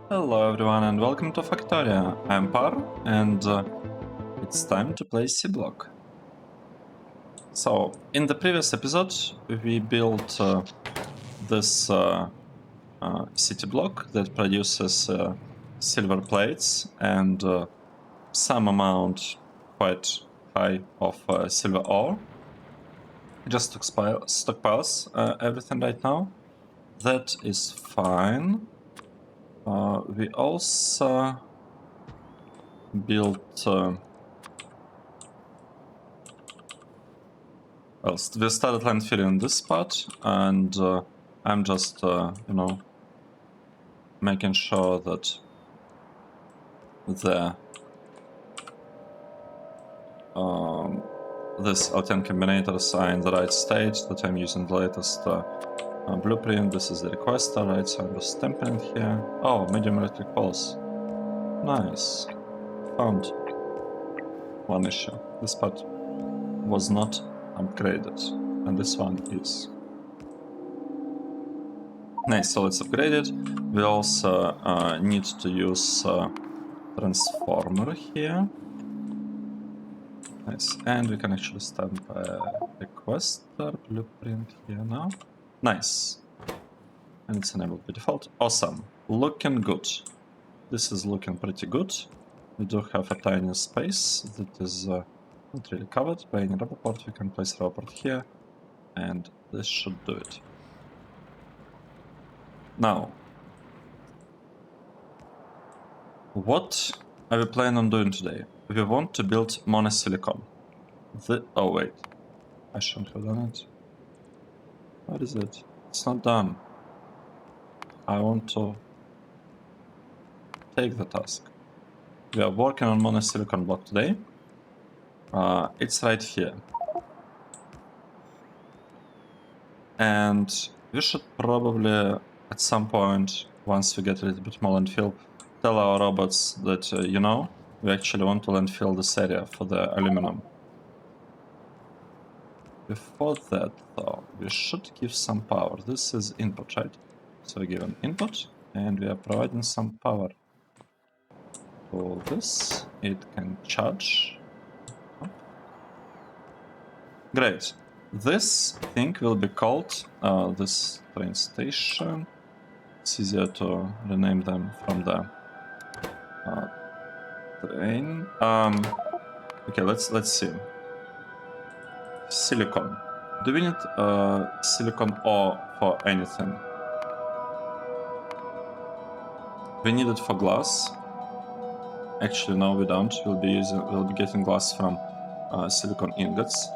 Hello everyone and welcome to Factorio. I'm Par and it's time to play Seablock. So, in the previous episode we built this city block that produces silver plates and some amount quite high of silver ore. Just stockpiles everything right now. That is fine. We also built well, we started landfilling this spot, and I'm just making sure that the this Alten combinators are in the right state, that I'm using the latest blueprint. This is the requester, right? So I'm just stamping it here. Oh, medium electric pulse. Nice. Found one issue. This part was not upgraded, and this one is. Nice, so let's upgrade it. We also need to use transformer here. Nice, and we can actually stamp a requester blueprint here now. Nice. And it's enabled by default. Awesome. Looking good. This is looking pretty good. We do have a tiny space that is not really covered by any rubber port. We can place a rubber port here, and this should do it. Now, what are we planning on doing today? We want to build monosilicon. Oh wait, I shouldn't have done it. What is it? It's not done. I want to take the task. We are working on monosilicon block today. It's right here. And we should probably, at some point, once we get a little bit more landfill, tell our robots that, we actually want to landfill this area for the aluminum. Before that, though, we should give some power. This is input, right? So we give an input, and we are providing some power to this. It can charge. Great. This thing will be called this train station. It's easier to rename them from the train. Okay, let's see. Silicon. Do we need silicon ore for anything? We need it for glass. Actually, no, we don't. We'll be getting glass from silicon ingots.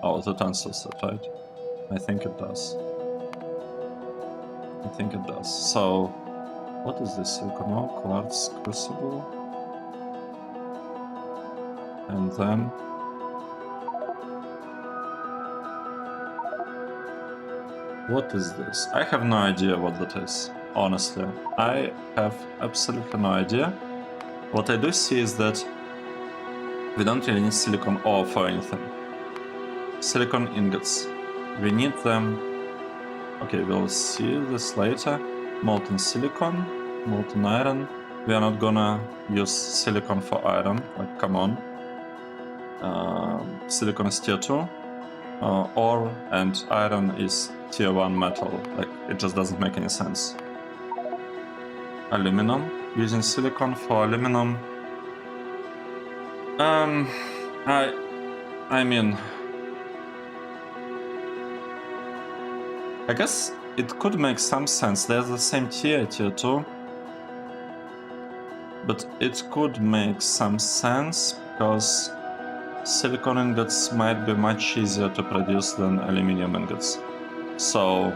Oh, that answers it, right? I think it does. I think it does. So, what is this? Silicon ore, quartz, crucible, and then. What is this? I have no idea what that is, honestly. I have absolutely no idea. What I do see is that we don't really need silicon ore for anything. Silicon ingots. We need them. Okay, we'll see this later. Molten silicon, molten iron. We are not gonna use silicon for iron, like, come on. Silicon is tier 2. Ore and iron is tier 1 metal, like, it just doesn't make any sense. Aluminum, using silicon for aluminum. I mean, I guess it could make some sense. They're the same tier 2, but it could make some sense because silicon ingots might be much easier to produce than aluminum ingots. So,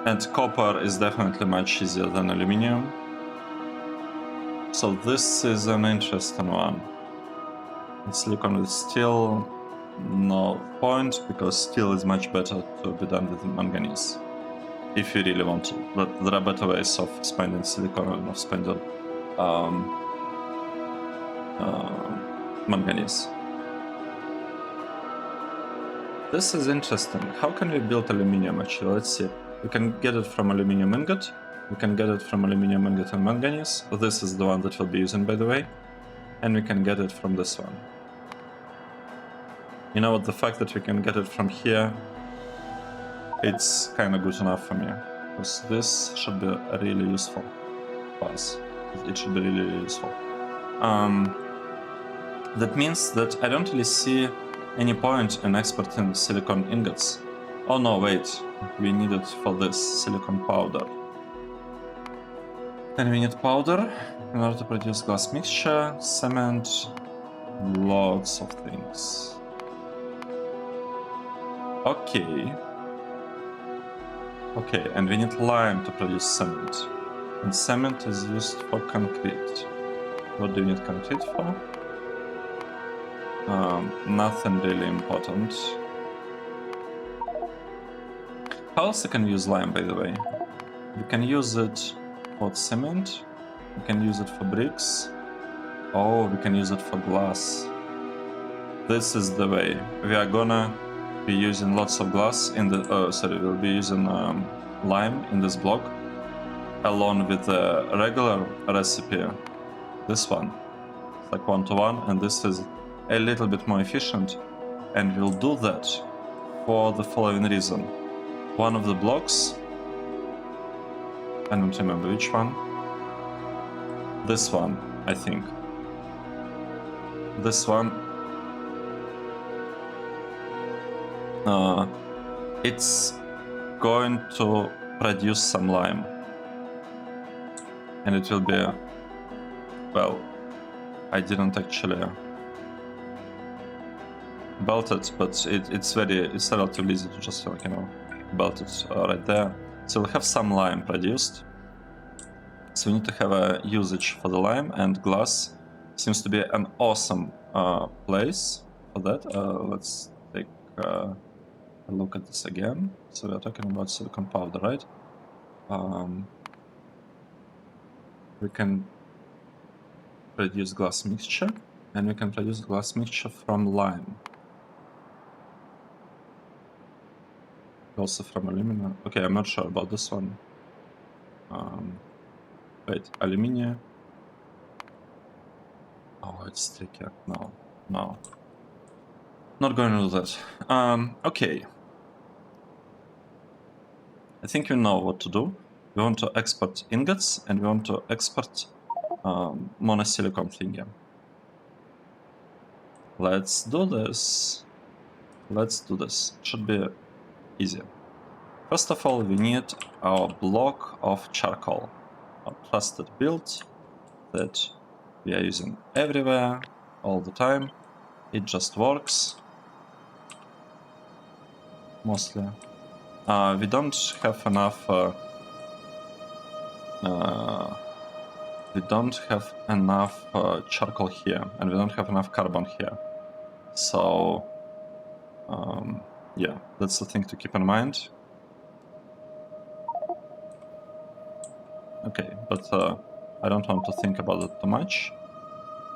and copper is definitely much easier than aluminum. So this is an interesting one. And silicon with steel, no point, because steel is much better to be done with manganese. If you really want to. But there are better ways of spending silicon and of spending manganese. This is interesting. How can we build aluminium actually? Let's see. We can get it from aluminium ingot. We can get it from aluminium, ingot, and manganese. This is the one that we'll be using, by the way. And we can get it from this one. You know what, the fact that we can get it from here, it's kind of good enough for me. Because this should be really useful for us. It should be really useful. That means that I don't really see any point in exporting silicon ingots. Oh no, wait, we need it for this silicon powder. Then we need powder in order to produce glass mixture, cement, lots of things. Okay. Okay, and we need lime to produce cement. And cement is used for concrete. What do you need concrete for? Nothing really important. How else can we use lime, by the way? We can use it for cement. We can use it for bricks. Oh, we can use it for glass. This is the way. We are gonna be using lots of glass in the... we'll be using lime in this block, along with the regular recipe. This one. It's like 1-to-1, and this is a little bit more efficient. And we'll do that for the following reason. One of the blocks, I don't remember which one. This one, I think. This one. It's going to produce some lime. And it will be, well, I didn't actually belt it, but it's relatively easy to just, like, you know, belt it right there. So we'll have some lime produced. So we need to have a usage for the lime, and glass seems to be an awesome place for that. Let's take a look at this again. So we're talking about silicon powder, right? We can produce glass mixture, and we can produce glass mixture from lime. Also from aluminum. Okay, I'm not sure about this one. Wait, aluminium. Oh, it's tricky. No. Not going to do that. Okay. I think you know what to do. We want to export ingots, and we want to export monosilicon thingy. Let's do this. Should be easy. First of all, we need our block of charcoal, a trusted build that we are using everywhere, all the time. It just works. Mostly. We don't have enough. We don't have enough charcoal here, and we don't have enough carbon here. So, yeah, that's the thing to keep in mind. Okay, but I don't want to think about it too much.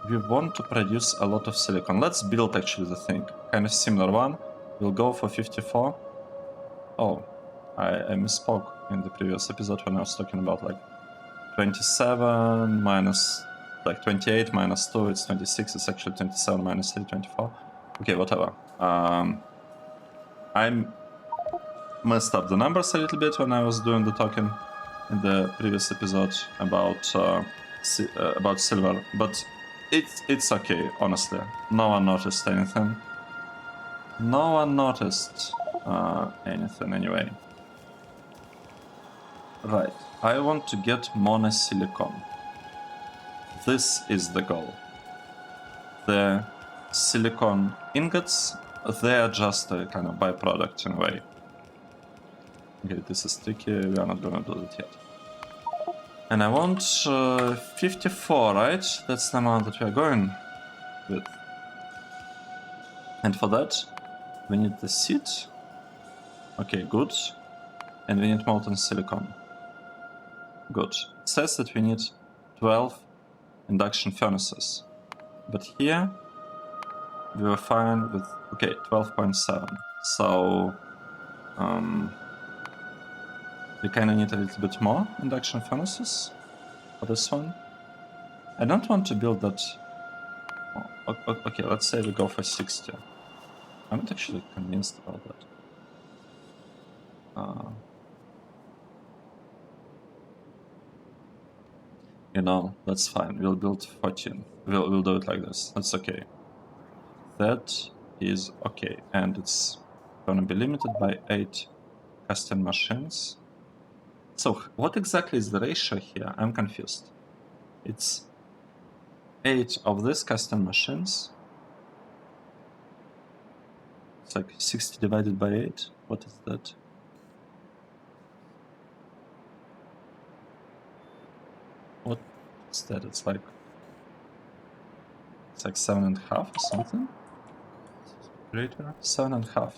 We want to produce a lot of silicon. Let's build actually the thing. Kind of similar one. We'll go for 54. Oh, I misspoke in the previous episode when I was talking about like 27 minus like 28 minus 2, it's 26. It's actually 27 minus 3, 24. Okay, whatever. I messed up the numbers a little bit when I was doing the talking in the previous episode about silver, but it's okay, honestly. No one noticed anything. No one noticed anything anyway. Right, I want to get monosilicon. This is the goal. The silicon ingots, they are just a kind of byproduct in a way. Okay, this is tricky, we are not gonna do that yet. And I want 54, right? That's the amount that we are going with. And for that, we need the seed. Okay, good. And we need molten silicon. Good. It says that we need 12 induction furnaces. But here, we were fine with, okay, 12.7. So, We kinda need a little bit more induction furnaces for this one. I don't want to build that... Oh, okay, let's say we go for 60. I'm not actually convinced about that. You know, that's fine. We'll build 14. We'll do it like this. That's okay. That is okay. And it's gonna be limited by 8 custom machines. So what exactly is the ratio here? I'm confused. It's 8 of these custom machines. It's like 60 divided by 8. What is that? What is that? It's like 7.5 or something? Greater? 7.5.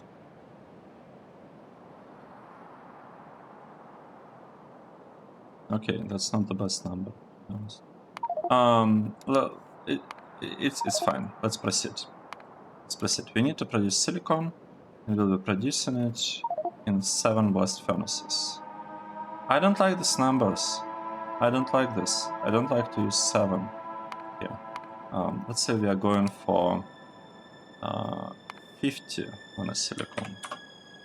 Okay, that's not the best number, to be honest. Well, it's fine. Let's proceed. Let's proceed. We need to produce silicon, and we'll be producing it in 7 blast furnaces. I don't like these numbers. I don't like this. I don't like to use 7 here. Let's say we are going for 50 on a silicon.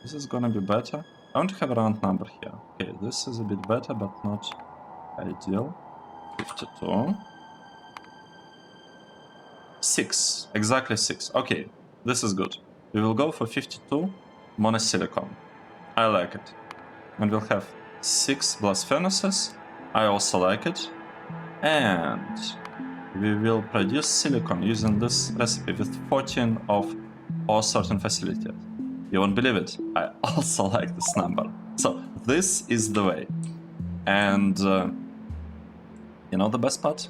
This is gonna be better. I want to have a round number here. Okay, this is a bit better, but not ideal. 52. 6. Exactly 6. Okay, this is good. We will go for 52 monosilicon. I like it. And we'll have 6 blast furnaces. I also like it. And we will produce silicon using this recipe with 14 of all certain facilities. You won't believe it. I also like this number. So this is the way. And you know the best part?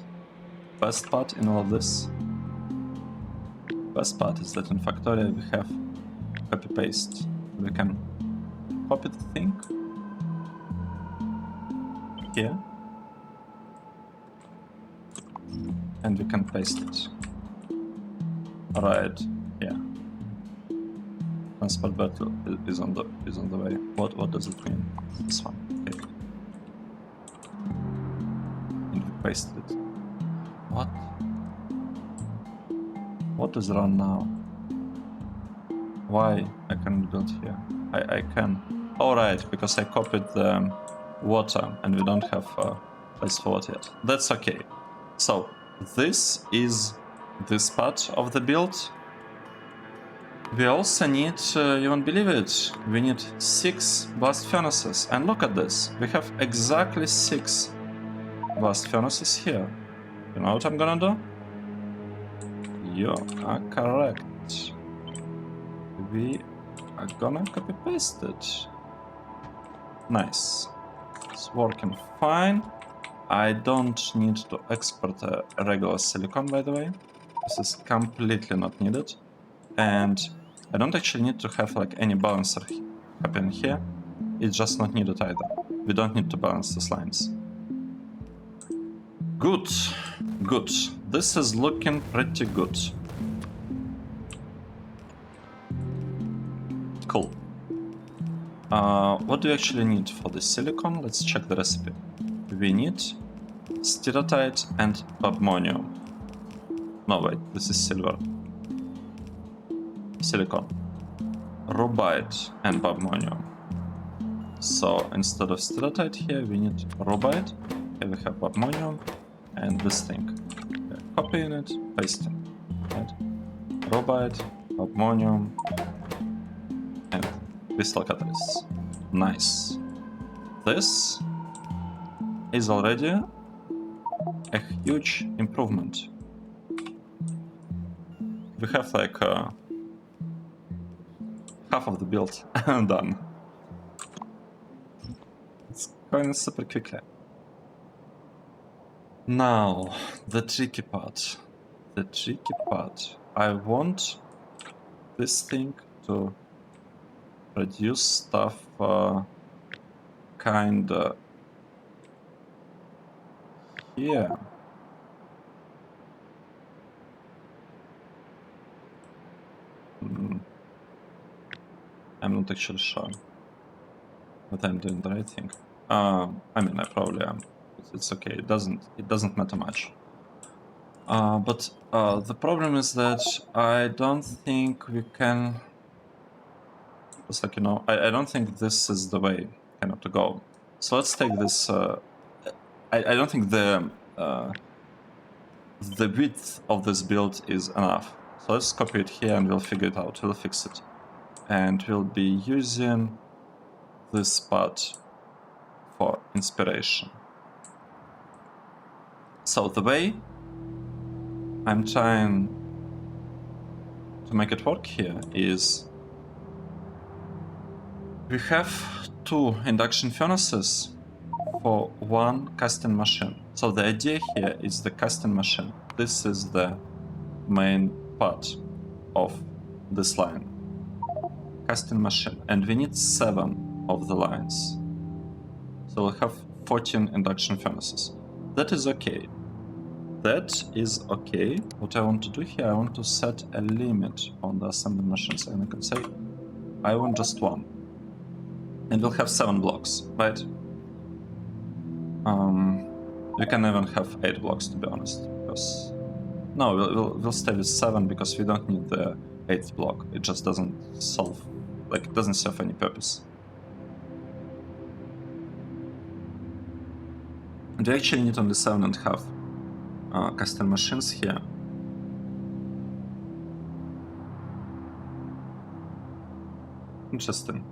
Best part in all of this? Best part is that in Factorio we have copy-paste. We can copy the thing here, and we can paste it right here. Transport battle is on the way. What does it mean? This one. Okay. And we paste it. What? What is wrong now? Why I can't build here? I can. All right, because I copied the water and we don't have place for water yet. That's okay. So this is this part of the build. We also need, you won't believe it, we need 6 blast furnaces. And look at this, we have exactly 6 blast furnaces here. You know what I'm gonna do? You are correct. We are gonna copy paste it. Nice. It's working fine. I don't need to export a regular silicon, by the way. This is completely not needed. And I don't actually need to have like any balancer happen here. It's just not needed either. We don't need to balance these lines. Good. Good. This is looking pretty good. Cool. What do you actually need for the silicon? Let's check the recipe. We need steatite and badmonium. No, wait, this is silver. Silicon. Rubite and badmonium. So instead of steatite here, we need rubite. Here we have badmonium and this thing. Okay, copying it, pasting. Right? Rubite, badmonium, and crystal catalysts. Nice. This is already a huge improvement. We have like half of the build done. It's going super quickly. Now, the tricky part. The tricky part. I want this thing to produce stuff kinda here. I'm not actually sure, but I'm doing the right thing. I mean, I probably am. It's okay. It doesn't matter much. But the problem is that I don't think we can. It's like, I don't think this is the way kind of to go. So let's take this. I don't think the width of this build is enough. So let's copy it here and we'll figure it out. We'll fix it. And we'll be using this spot for inspiration. So the way I'm trying to make it work here is we have 2 induction furnaces for 1 casting machine. So the idea here is the casting machine. This is the main part of this line. Casting machine. And we need 7 of the lines. So we'll have 14 induction furnaces. That is okay. That is okay. What I want to do here, I want to set a limit on the assembly machines. And I can say, I want just 1. And we'll have 7 blocks, right? We can even have 8 blocks, to be honest. Because no, we'll stay with 7 because we don't need the 8th block. It just doesn't solve, like, it doesn't serve any purpose. And we actually need only 7.5 custom machines here. Interesting.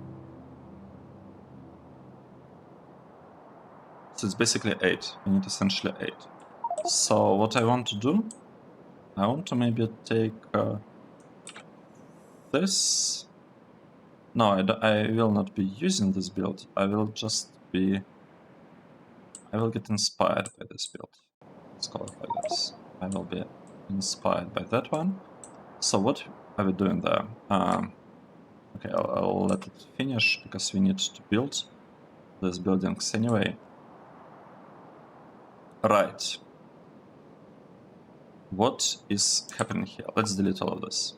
So it's basically 8. We need essentially 8. So what I want to do, I want to maybe take this. No, I will not be using this build. I will get inspired by this build. Let's call it like this. I will be inspired by that one. So what are we doing there? Okay, I'll let it finish because we need to build these buildings anyway. Right. What is happening here? Let's delete all of this.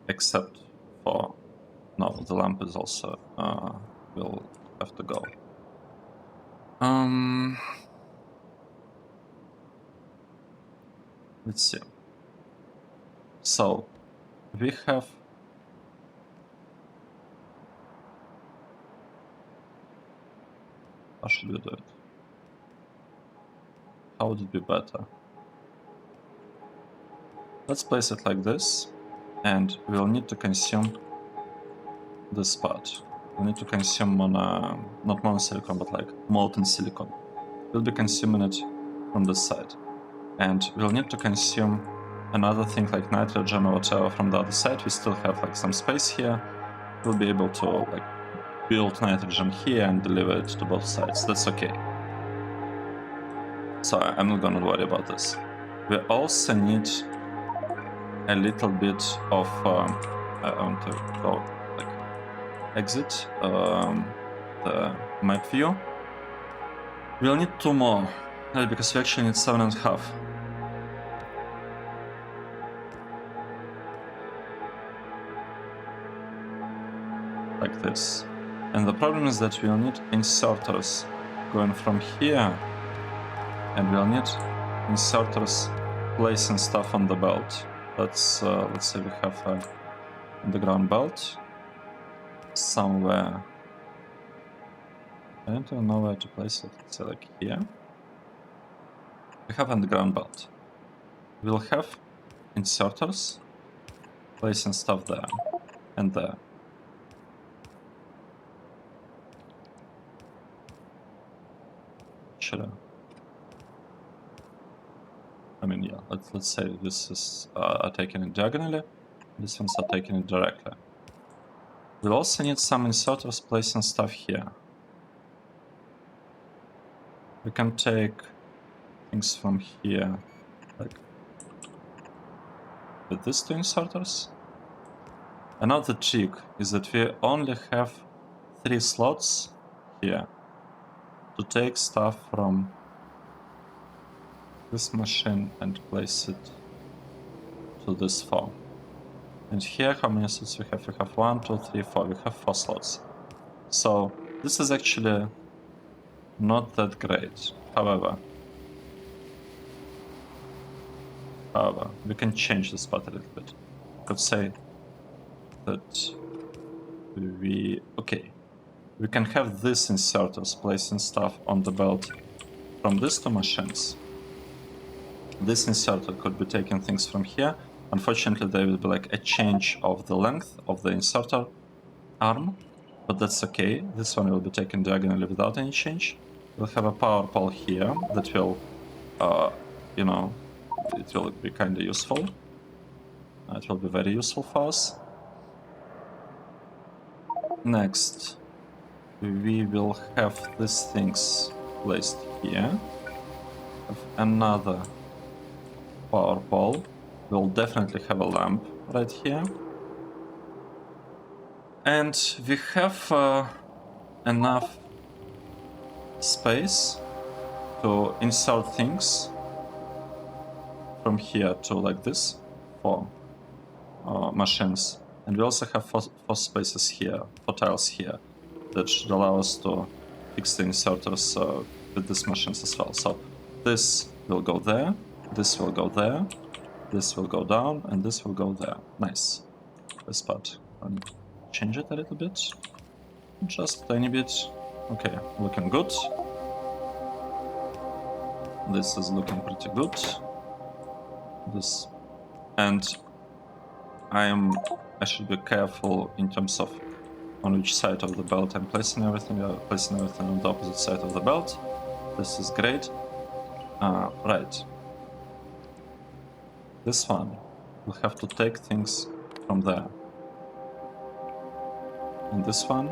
Except for... No, the lamp is also... will have to go. Let's see. So, we have... How should we do it? How would it be better? Let's place it like this, and we'll need to consume this part. We'll need to consume not monosilicon, but like molten silicon. We'll be consuming it from this side. And we'll need to consume another thing like nitrogen or whatever from the other side. We still have like some space here. We'll be able to like build nitrogen here and deliver it to both sides. That's okay. So I'm not gonna worry about this. We also need a little bit of I want to go like exit the map view. We'll need 2 more, because we actually need 7.5. Like this. And the problem is that we'll need inserters going from here, and we'll need inserters placing stuff on the belt. Let's say we have a underground belt somewhere. I don't even know where to place it. Let's say like here. We have underground belt. We'll have inserters placing stuff there and there. Should I mean, yeah, let's say this is are taking it diagonally, these ones are taking it directly. We'll also need some inserters placing stuff here. We can take things from here, like with these 2 inserters. Another trick is that we only have 3 slots here to take stuff from this machine and place it to this 4. And here, how many slots we have? We have 1, 2, 3, 4. We have 4 slots. So this is actually not that great. However, we can change this part a little bit. Could say that we can have these inserters placing stuff on the belt from these two machines. This inserter could be taking things from here. Unfortunately, there will be like a change of the length of the inserter arm, but that's okay. This one will be taken diagonally without any change. We'll have a power pole here that will, you know, it will be kind of useful. It will be very useful for us. Next, we will have these things placed here. Have another power pole. We'll definitely have a lamp right here. And we have enough space to insert things from here to like this for machines. And we also have four spaces here, four tiles here, that should allow us to fix the inserters with these machines as well. So this will go there, this will go there, this will go down, and this will go there. Nice. This part. And change it a little bit. Just a tiny bit. Okay, looking good. This is looking pretty good. This, and I should be careful in terms of on which side of the belt I'm placing everything. I'm placing everything on the opposite side of the belt. This is great. Right. This one will have to take things from there. And this one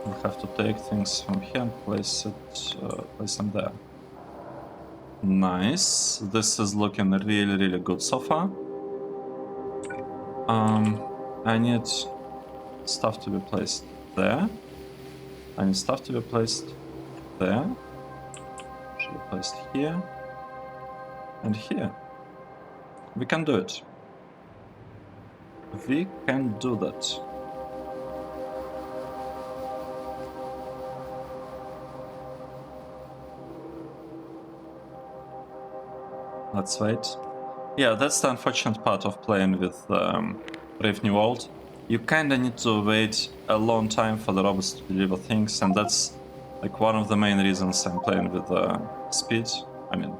will have to take things from here and place them there. Nice. This is looking really, really good so far. I need stuff to be placed there. I need stuff to be placed there. Should be placed here. And here. We can do it. We can do that. Let's wait. Yeah, that's the unfortunate part of playing with Brave New World. You kinda need to wait a long time for the robots to deliver things, and that's like one of the main reasons I'm playing with speed. I mean,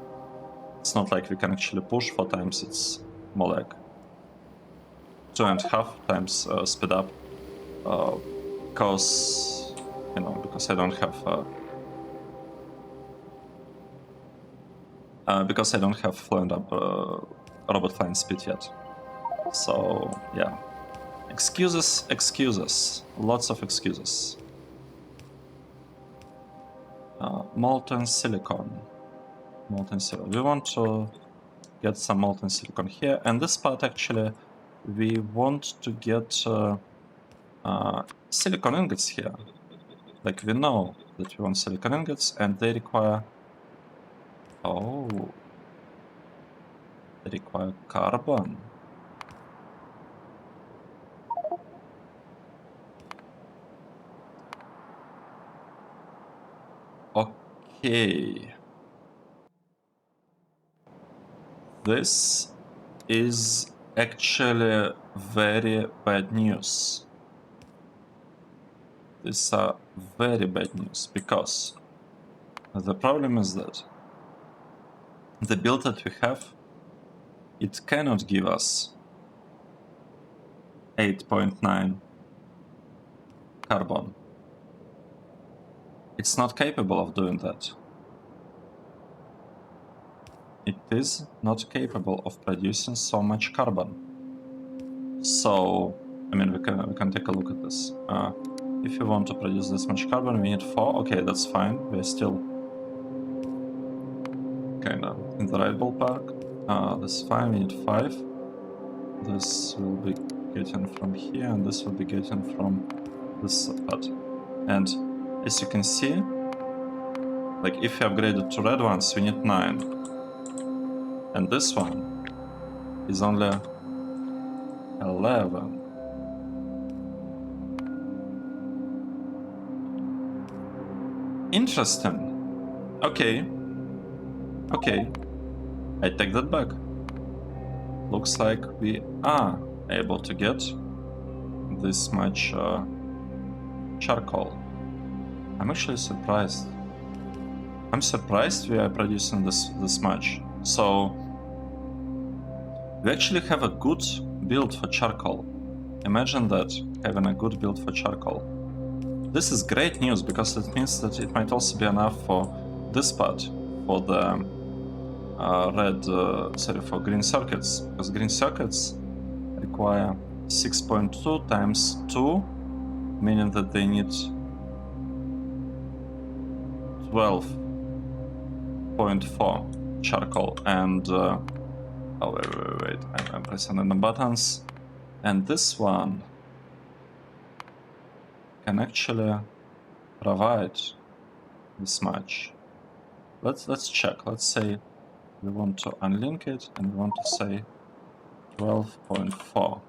it's not like we can actually push 4 times, it's more like 2.5 times speed up, because, you know, because I don't have fluent robot flying speed yet. So yeah, excuses, lots of excuses. Molten silicon. We want to get some molten silicon here, and this part actually we want to get silicon ingots here. Like, we know that we want silicon ingots, and they require carbon. Okay. This is actually very bad news. These are very bad news, because the problem is that the build that we have, it cannot give us 8.9 carbon. It's not capable of doing that. It is not capable of producing so much carbon. So, I mean, we can take a look at this. If you want to produce this much carbon, we need 4. Okay, that's fine. We're still kind of in the right ballpark. That's fine. We need 5. This will be getting from here, and this will be getting from this part. And as you can see, like, if you upgrade it to red ones, we need 9. And this one is only 11. Interesting. Okay. Okay. I take that back. Looks like we are able to get this much charcoal. I'm actually surprised. I'm surprised we are producing this much. So we actually have a good build for charcoal. Imagine that, having a good build for charcoal. This is great news because it means that it might also be enough for this part, for the for green circuits, because green circuits require 6.2 times 2, meaning that they need 12.4 charcoal. And oh wait, I'm pressing on the buttons, and this one can actually provide this much. Let's check. Let's say we want to unlink it, and we want to say 12.4.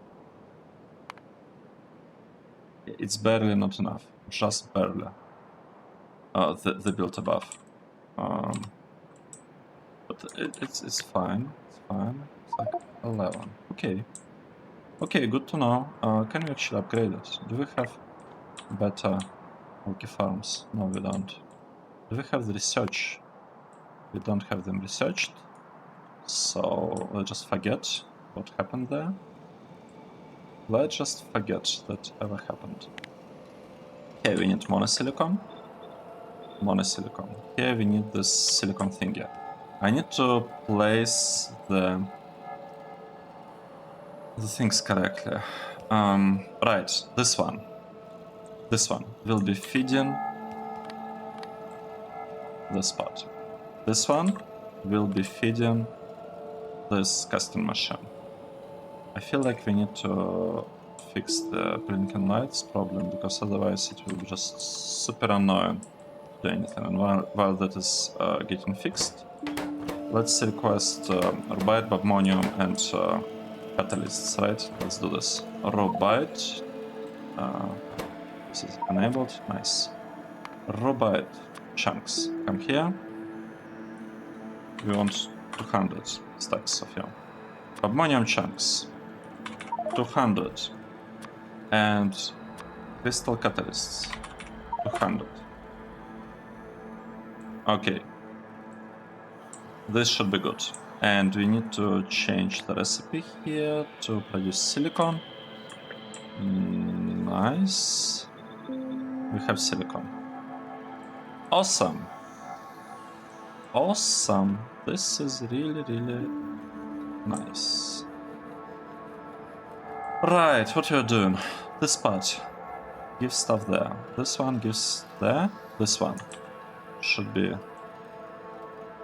It's barely not enough, just barely. The build above. But it's fine. It's fine. It's like 11. Okay. Okay, good to know. Can we actually upgrade it? Do we have better Milky Farms? No, we don't. Do we have the research? We don't have them researched. So let's just forget what happened there. Let's just forget that ever happened. Okay, we need monosilicon. Monosilicon. Here we need this silicon thingy. I need to place the things correctly. Right, this one. This one will be feeding this part. This one will be feeding this casting machine. I feel like we need to fix the blinking lights problem, because otherwise it will be just super annoying to do anything. And while that is getting fixed, let's request Rubite, Babmonium, and catalysts, right? Let's do this. Rubite. This is enabled. Nice. Rubite chunks. Come here. We want 200 stacks of them. Babmonium chunks. 200. And crystal catalysts. 200. Okay. This should be good. And we need to change the recipe here to produce silicon. Nice. We have silicon. Awesome. Awesome. This is really, really nice. Right, what you're doing? This part gives stuff there. This one gives there. This one should be.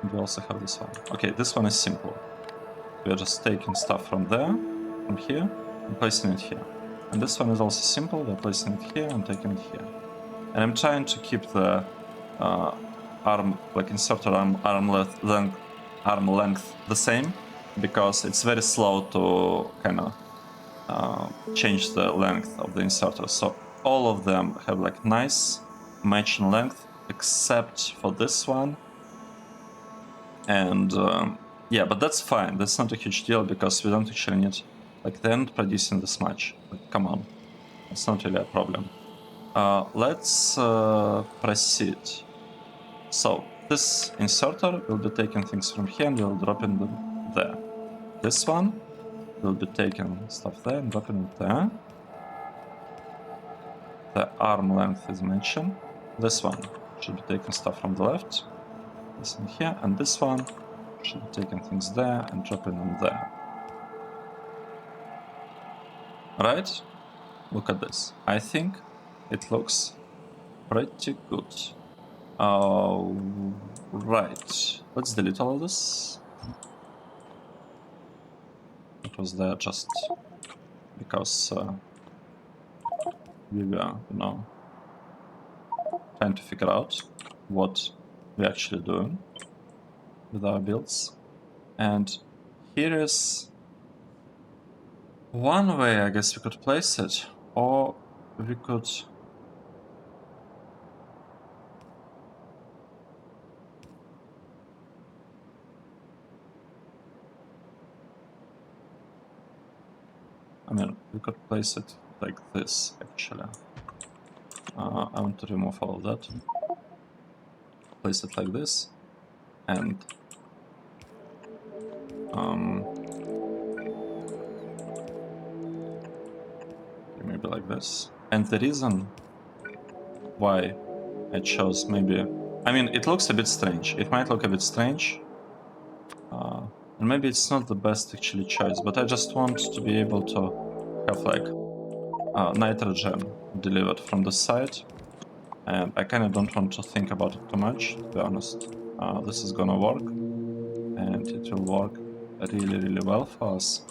And we also have this one. Okay, this one is simple. We are just taking stuff from there, from here, and placing it here. And this one is also simple. We're placing it here and taking it here. And I'm trying to keep the arm, like inserter arm length the same, because it's very slow to kind of change the length of the inserter. So all of them have like nice matching length, except for this one. And yeah, but that's fine. That's not a huge deal, because we don't actually need like the end producing this much. Like, come on, it's not really a problem. Let's proceed. So this inserter will be taking things from here and will dropping them there. This one will be taking stuff there and dropping it there. The arm length is mentioned. This one should be taking stuff from the left. This in here, and this one should be taking things there and dropping them there. Right? Look at this. I think it looks pretty good. Right. Let's delete all of this. It was there just because we were, trying to figure out what we're actually doing with our builds. And here is one way I guess we could place it, or we could mean, we could place it like this, actually. I want to remove all of that. Place it like this, and maybe like this. And the reason why I chose maybe... I mean, it looks a bit strange. It might look a bit strange. And maybe it's not the best actually choice, but I just want to be able to have like nitrogen delivered from the side. And I kind of don't want to think about it too much, to be honest. This is gonna work. And it will work really, really well for us.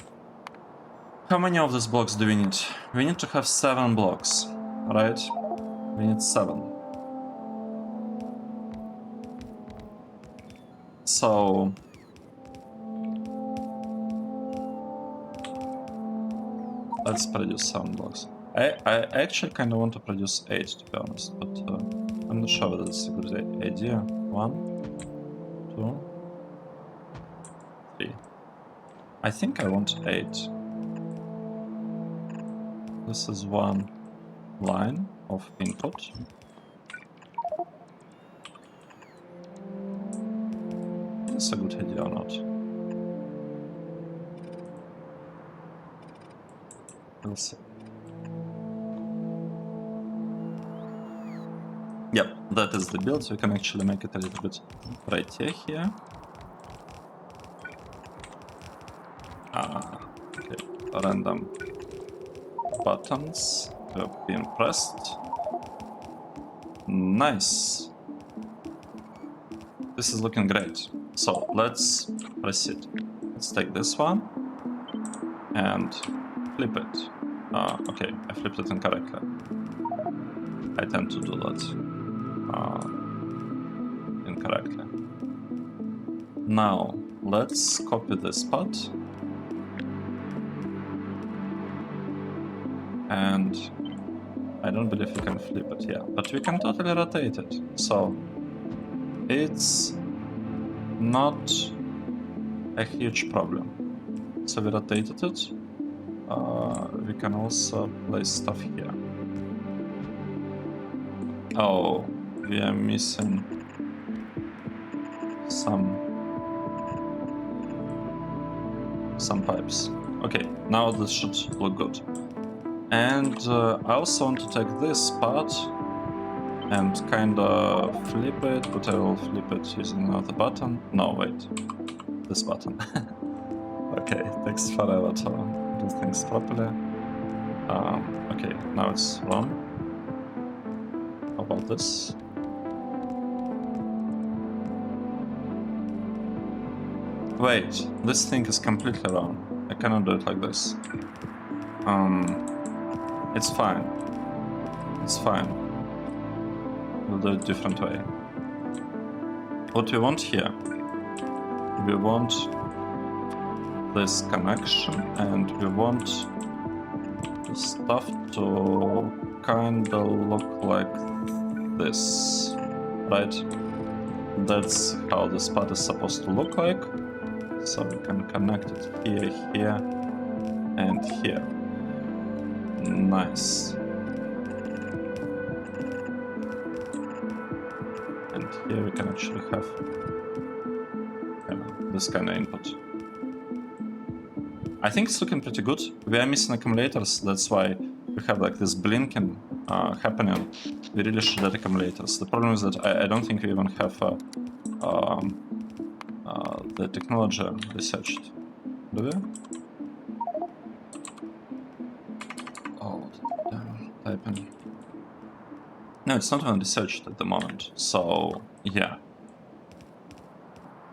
How many of these blocks do we need? We need to have 7 blocks, right? We need 7. So let's produce 7 blocks. I actually kind of want to produce 8, to be honest, but I'm not sure whether this is a good idea. 1, 2, 3. I think I want 8. This is 1 line of input. Is this a good idea or not? We'll see. Yep, that is the build, so we can actually make it a little bit brighter here. Okay, random buttons have been pressed. Nice. This is looking great. So let's proceed. Let's take this one and flip it. Okay, I flipped it incorrectly. I tend to do that incorrectly. Now let's copy this part and I don't believe we can flip it here, but we can totally rotate it. So it's not a huge problem. So we rotated it. We can also place stuff here. Oh, we are missing some pipes. Okay, now this should look good. And I also want to take this part and kind of flip it, but I will flip it using another button. No, wait, this button. Okay, it takes forever to do things properly. Okay, now it's wrong. How about this? Wait, this thing is completely wrong. I cannot do it like this. It's fine. It's fine. We'll do it a different way. What we want here, we want this connection, and we want the stuff to kind of look like this, right? That's how this part is supposed to look like. So we can connect it here, here, and here. Nice. And here we can actually have this kind of input. I think it's looking pretty good. We are missing accumulators, that's why we have like this blinking happening. We really should add accumulators. The problem is that I don't think we even have the technology researched. Do we? Oh, damn, typing. No, it's not even researched at the moment, so yeah.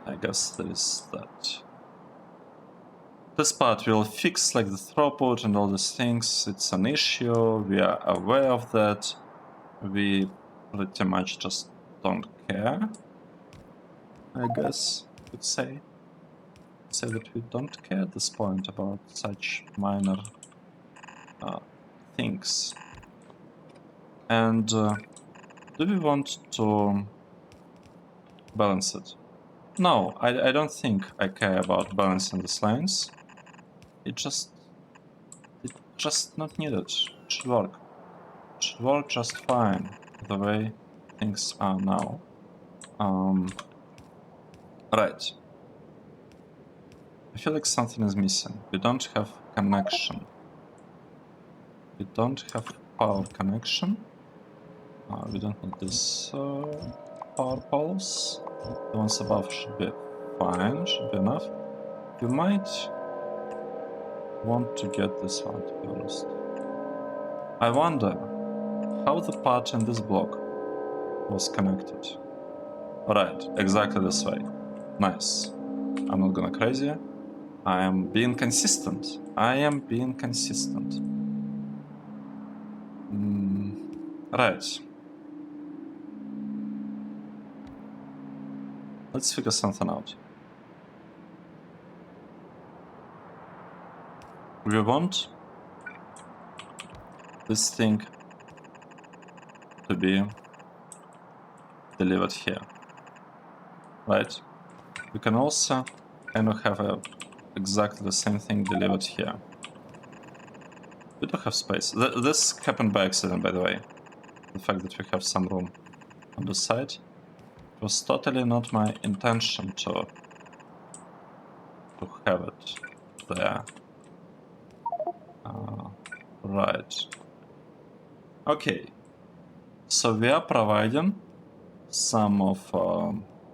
I guess there is that. This part will fix like the throughput and all these things. It's an issue, we are aware of that. We pretty much just don't care, I guess you could say. Say that we don't care at this point about such minor things. And do we want to balance it? No, I don't think I care about balancing these lines. It just not needed. It should work. It should work just fine the way things are now. Right. I feel like something is missing. We don't have connection. We don't have power connection. We don't need this power poles. The ones above should be fine, should be enough. We might want to get this one, to be honest. I wonder how the part in this block was connected. Right, exactly this way. Nice. I'm not gonna crazy. I am being consistent. I am being consistent. Right. Let's figure something out. We want this thing to be delivered here, right? We can also kind of have exactly the same thing delivered here. We do have space. This happened by accident, by the way. The fact that we have some room on the side. It was totally not my intention to have it there. Right. Okay. So we are providing some of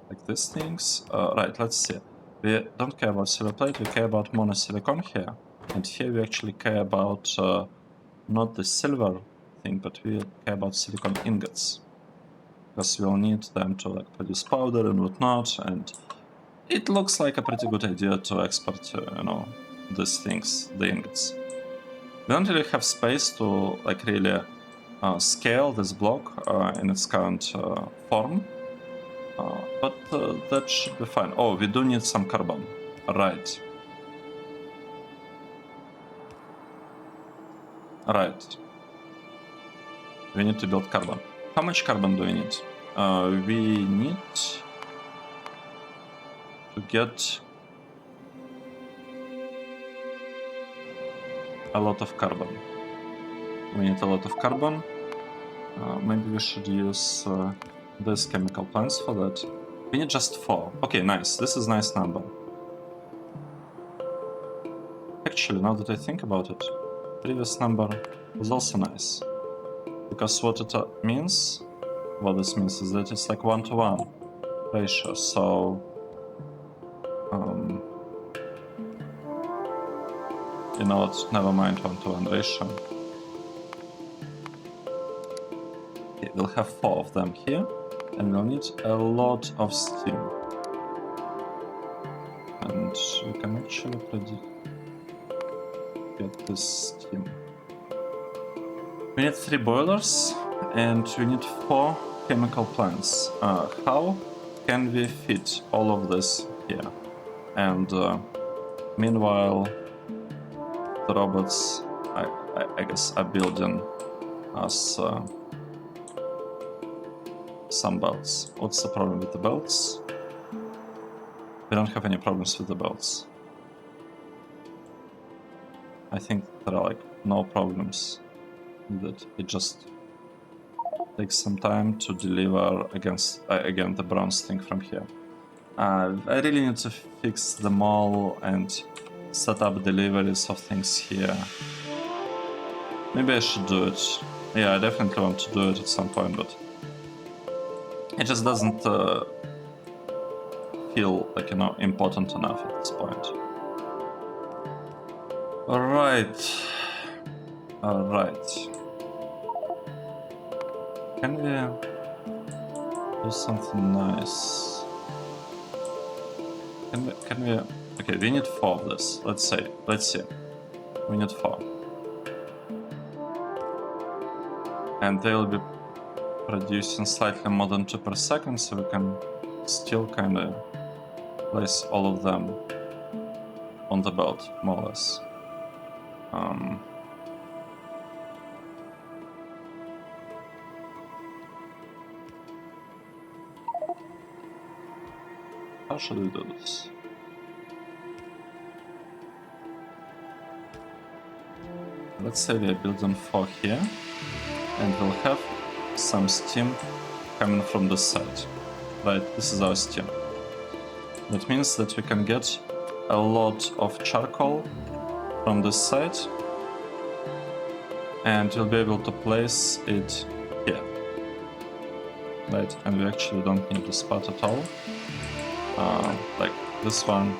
like these things. Right, let's see. We don't care about silver plate, we care about monosilicon here. And here we actually care about not the silver thing, but we care about silicon ingots. Because we'll need them to like produce powder and whatnot, and it looks like a pretty good idea to export, you know, these things, the ingots. We don't really have space to like really scale this block in its current form. But that should be fine. Oh, we do need some carbon. Right. Right. We need to build carbon. How much carbon do we need? We need to get a lot of carbon. We need a lot of carbon. Maybe we should use these chemical plants for that. We need just 4. Okay, nice. This is a nice number. Actually, now that I think about it, previous number was also nice. Because what it means, what this means is that it's like 1-to-1 ratio, so you know what, never mind 1-to-1 ratio. Okay, we'll have 4 of them here, and we'll need a lot of steam. And we can actually get this steam. We need 3 boilers, and we need 4 chemical plants. How can we fit all of this here? And meanwhile, the robots, I guess, are building us some belts. What's the problem with the belts? We don't have any problems with the belts. I think there are like no problems with it. It just takes some time to deliver against again the bronze thing from here. I really need to fix the mall and set up deliveries of things here. Maybe I should do it. Yeah, I definitely want to do it at some point, but it just doesn't feel like, you know, important enough at this point. Alright. Alright. Can we do something nice? Can we... Okay, we need 4 of this. Let's see. We need 4. And they'll be producing slightly more than 2 per second, so we can still kind of place all of them on the belt, more or less. How should we do this? let's say we are building 4 here, and we'll have some steam coming from this side. Right, this is our steam. That means that we can get a lot of charcoal from this side, and we'll be able to place it here. Right, and we actually don't need this part at all. Like this one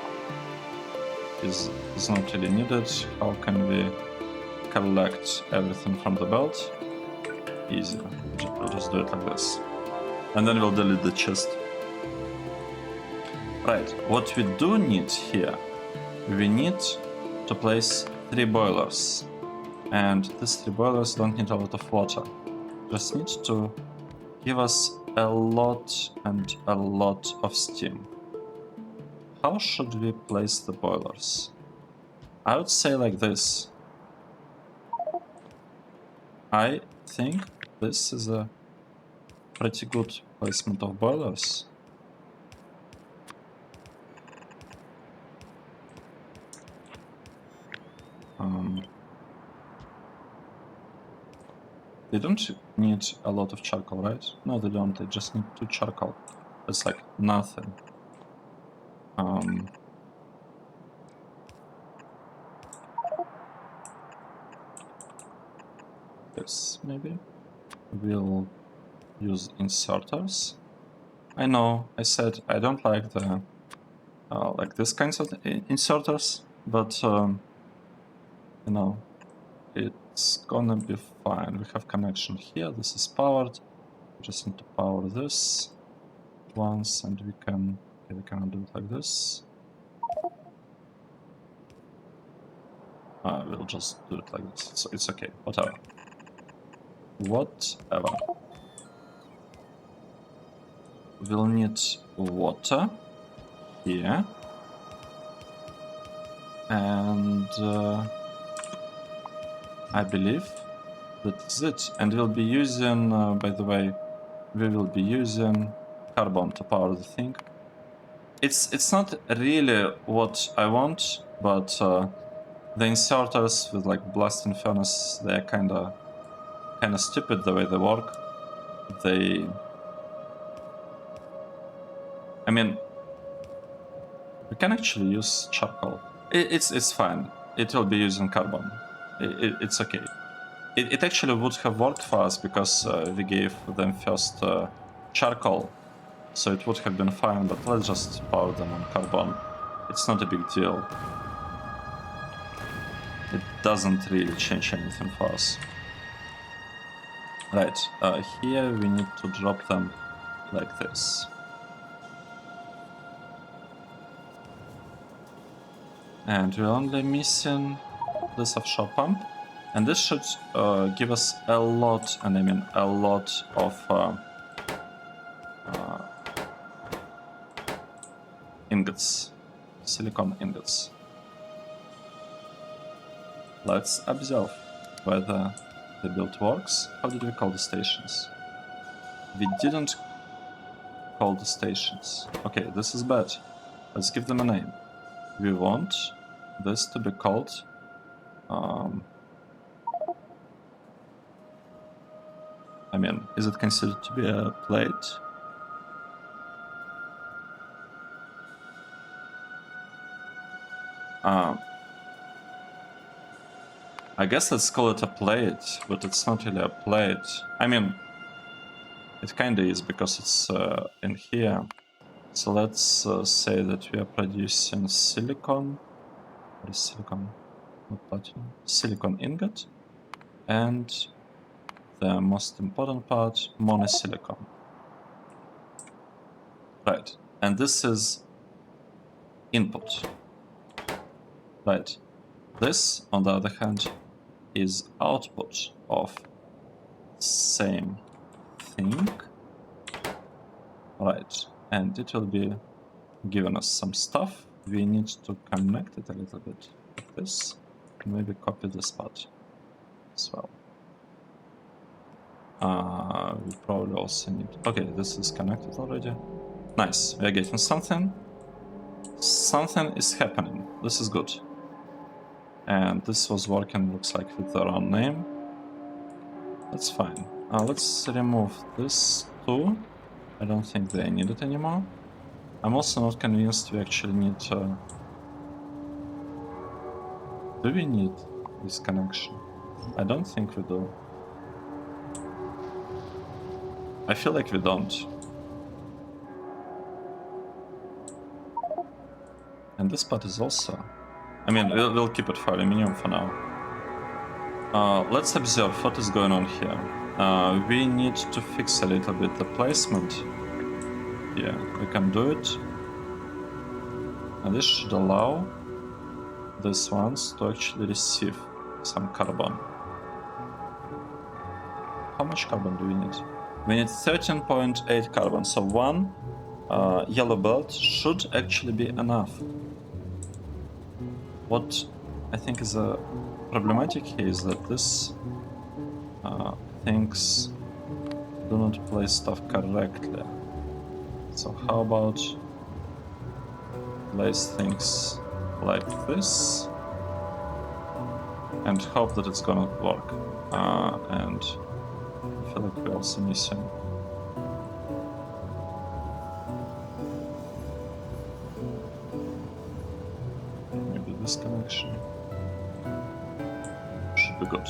is not really needed. How can we collect everything from the belt? Easy. We'll just do it like this. And then we'll delete the chest. Right, what we do need here, we need to place 3 boilers. And these 3 boilers don't need a lot of water. Just need to give us a lot and a lot of steam. How should we place the boilers? I would say like this. I think this is a pretty good placement of boilers. They don't need a lot of charcoal, right? No, they don't. They just need 2 charcoal. That's like nothing. This maybe. We'll use inserters. I know I said I don't like the like this kinds of inserters, but you know, it's gonna be fine. We have connection here. This is powered. We just need to power this once, and we can do it like this. We'll just do it like this. So it's okay. Whatever. Whatever. We'll need water here, and I believe that's it. And we'll be using, by the way, we will be using carbon to power the thing. It's not really what I want, but the inserters with like blasting furnace, they're kind of stupid the way they work. I mean, we can actually use charcoal. It's fine. It will be using carbon. It's okay. It actually would have worked for us because we gave them first charcoal, so it would have been fine, but let's just power them on carbon. It's not a big deal. It doesn't really change anything for us. Right, here we need to drop them like this. And we're only missing this offshore pump. And this should give us a lot, and I mean a lot of ingots, silicon ingots. Let's observe whether the build works. How did we call the stations? We didn't call the stations. Okay, this is bad. Let's give them a name. We want this to be called I mean, is it considered to be a plate? I guess let's call it a plate, but it's not really a plate. I mean, it kinda is because it's in here. So let's say that we are producing silicon. What is silicon? Not platinum. Silicon ingot. And the most important part, monosilicon. Right, and this is input. Right, this, on the other hand, is output of same thing. Right, and it will be giving us some stuff. We need to connect it a little bit like this, and maybe copy this part as well. We probably also need... Okay, this is connected already. Nice, we are getting something. Something is happening. This is good. and this was working, looks like, with the wrong name. That's fine. Let's remove this too. I don't think they need it anymore. I'm also not convinced we actually need... do we need this connection? I don't think we do. I feel like we don't. And this part is also... I mean, we'll keep it for aluminium for now. Let's observe what is going on here. We need to fix a little bit the placement. Yeah, we can do it. And this should allow these ones to actually receive some carbon. How much carbon do we need? We need 13.8 carbon, so one yellow belt should actually be enough. What I think is a problematic here is that this things do not place stuff correctly. So how about place things like this and hope that it's gonna work. And I feel like we're also missing. Maybe this connection should be good.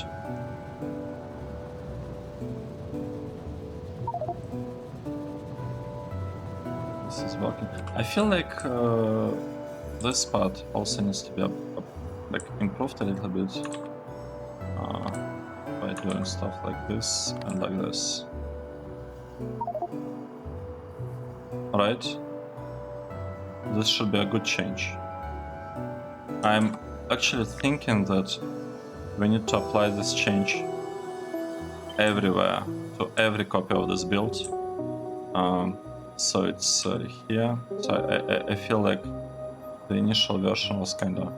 This is working. I feel like this part also needs to be like improved a little bit by doing stuff like this and like this. Alright, this should be a good change. I'm actually thinking that we need to apply this change everywhere, to every copy of this build. So it's here. So I feel like the initial version was kinda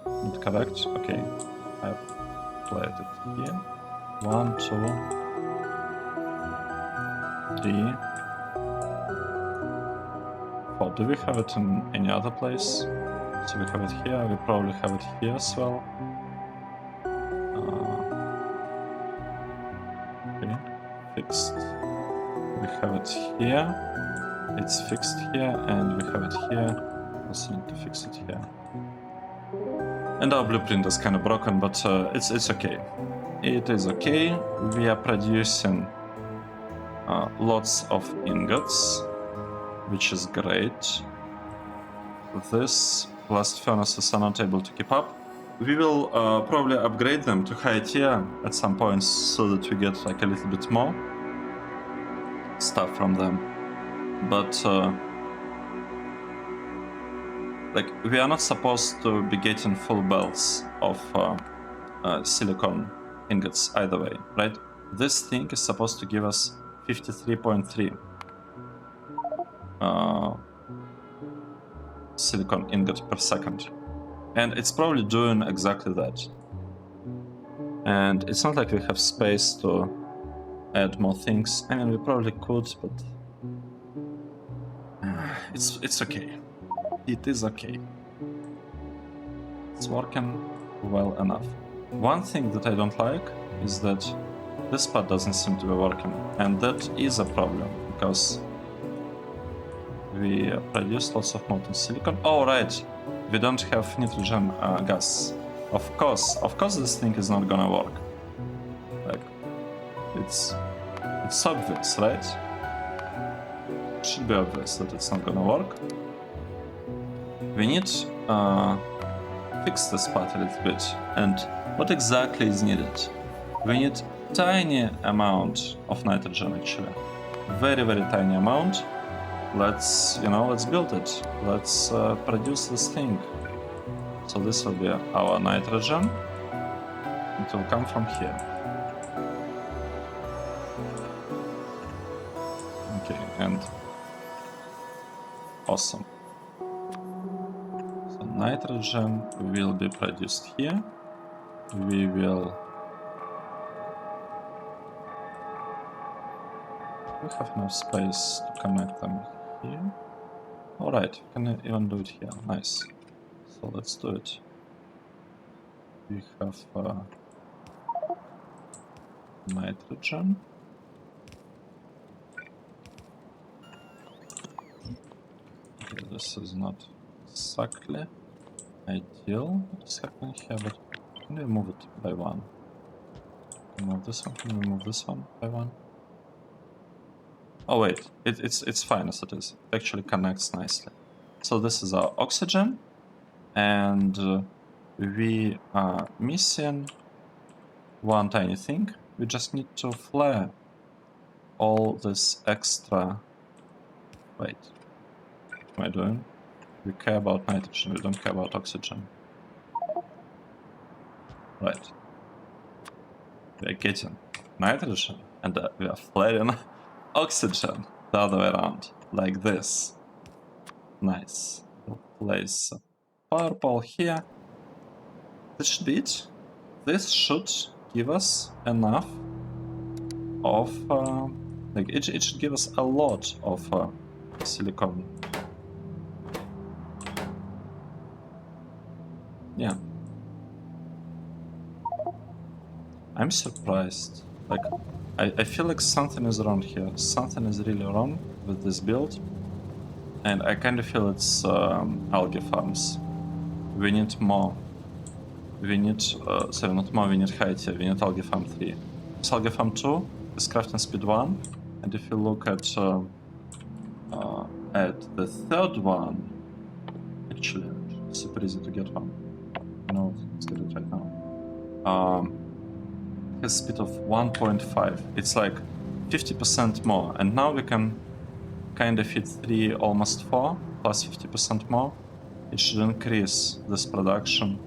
not correct. Okay, I applied it here. 1, 2, 3, 4. Do we have it in any other place? So we have it here. We probably have it here as well. Okay, fixed. We have it here. It's fixed here, and we have it here. Also need to fix it here. And our blueprint is kind of broken, but it's okay. It is okay. We are producing lots of ingots, which is great. This blast furnaces are not able to keep up. We will probably upgrade them to high tier at some point so that we get like a little bit more stuff from them. But like we are not supposed to be getting full belts of silicon ingots either way, right? This thing is supposed to give us 53.3 silicon ingot per second, and it's probably doing exactly that. And it's not like we have space to add more things. I mean, we probably could, but it's okay. It is okay. It's working well enough. One thing that I don't like is that this part doesn't seem to be working, and that is a problem because we produce lots of molten silicon. Oh right, we don't have nitrogen gas. Of course this thing is not gonna work. Like, it's obvious, right? It should be obvious that it's not gonna work. We need fix this part a little bit. And what exactly is needed? We need tiny amount of nitrogen actually. Very, very tiny amount. Let's build it. Let's produce this thing. So this will be our nitrogen. It will come from here. Okay, and awesome. So nitrogen will be produced here. We have enough space to connect them here. Alright, we can even do it here. Nice. So let's do it. we have nitrogen. Okay, this is not exactly ideal. What is happening here? But can we move it by one? Can we move this one? Can we move this one by one? Oh wait, it's fine as it is. It actually connects nicely. So this is our oxygen, and we are missing one tiny thing. We just need to flare all this extra. Wait, what am I doing? We care about nitrogen, we don't care about oxygen. Right. We are getting nitrogen, and we are flaring oxygen the other way around, like this. Nice. We'll place purple here. This should be it. This should give us enough of like it should give us a lot of silicon. Yeah. I'm surprised. Like I feel like something is wrong here. Something is really wrong with this build. And I kind of feel it's algae farms. We need more. We need, sorry, not more, we need high tier. We need algae farm 3. This algae farm 2 is crafting speed 1. And if you look at the third one, actually, it's super easy to get one. No, let's get it right now. It has speed of 1.5. It's like 50% more. And now we can kind of hit 3, almost 4, plus 50% more. It should increase this production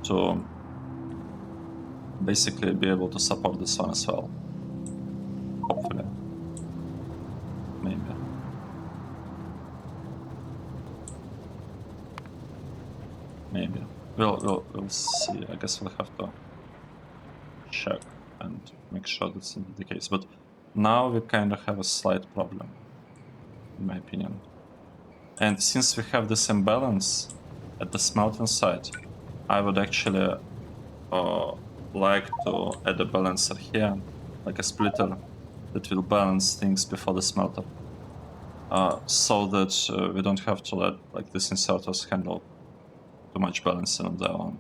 to basically be able to support this one as well. Hopefully. Maybe. Maybe. We'll see. I guess we'll have to check and make sure that's indeed the case. But now we kind of have a slight problem, in my opinion. And since we have this imbalance at the smelting side, I would actually like to add a balancer here, like a splitter that will balance things before the smelter, so that we don't have to let like these inserters handle too much balancing on their own.